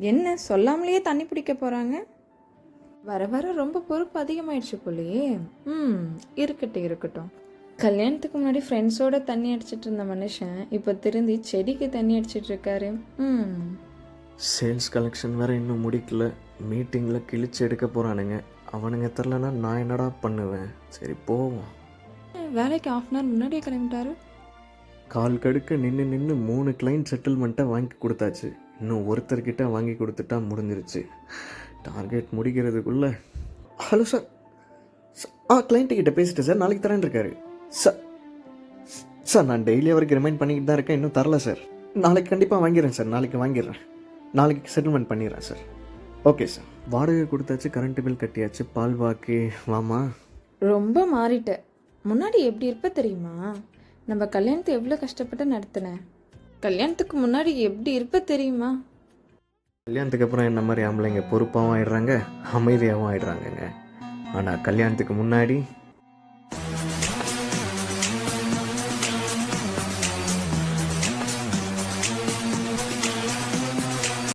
என்ன சொல்லாமலேயே தண்ணி பிடிக்க போகிறாங்க? வர வர ரொம்ப பொறுப்பு அதிகமாயிடுச்சு போலயே. இருக்கட்டும் இருக்கட்டும். கல்யாணத்துக்கு முன்னாடி ஃப்ரெண்ட்ஸோட தண்ணி அடிச்சிட்டு இருந்த மனுஷன் இப்போ திருந்தி செடிக்கு தண்ணி அடிச்சிட்டு இருக்காரு. சேல்ஸ் கலெக்ஷன் வேறு இன்னும் முடிக்கல. மீட்டிங்கில் கிழிச்சு எடுக்க போகிறானுங்க. அவனுங்க தெரிலனா நான் என்னடா பண்ணுவேன்? சரி போவோம். வேலைக்கு ½ hour முன்னாடியே கிளம்பிட்டாரு. கால் கடுக்க நின்று 3 கிளைண்ட் செட்டில்மெண்ட்டை வாங்கி கொடுத்தாச்சு. இன்னும் ஒருத்தர்கிட்ட வாங்கி கொடுத்துட்டா முடிஞ்சிருச்சு. டார்கெட் முடிக்கிறதுக்குள்ளே ஹலோ சார். கிளைண்ட்டுக்கிட்ட பேசிட்டேன் சார், நாளைக்கு தரேன் இருக்காரு. சார் சார் நான் டெய்லி அவருக்கு ரிமைண்ட் பண்ணிக்கிட்டு தான் இருக்கேன், இன்னும் தரல சார். நாளைக்கு கண்டிப்பாக வாங்கிடுறேன் சார், நாளைக்கு வாங்கிடுறேன். நாளைக்கு செட்டில்மெண்ட் பண்ணிடுறேன் சார். Okay sir. வாடகை கொடுத்தாச்சு, கரண்ட் பில் கட்டியாச்சு, பால் பாக்கி வாமா. ரொம்ப மாறிட்ட. முன்னாடி எப்படி இருப்ப தெரியுமா? நம்ம கல்யாணத்தை எவ்வளோ கஷ்டப்பட்டு நடத்தினேன். கல்யாணத்துக்கு முன்னாடி எப்படி இருப்ப தெரியுமா? கல்யாணத்துக்கு அப்புறம் என்ன மாதிரி ஆம்பளைங்க பொறுப்பாகவும் ஆயிடுறாங்க, அமைதியாகவும் ஆயிடுறாங்கங்க. ஆனால் கல்யாணத்துக்கு முன்னாடி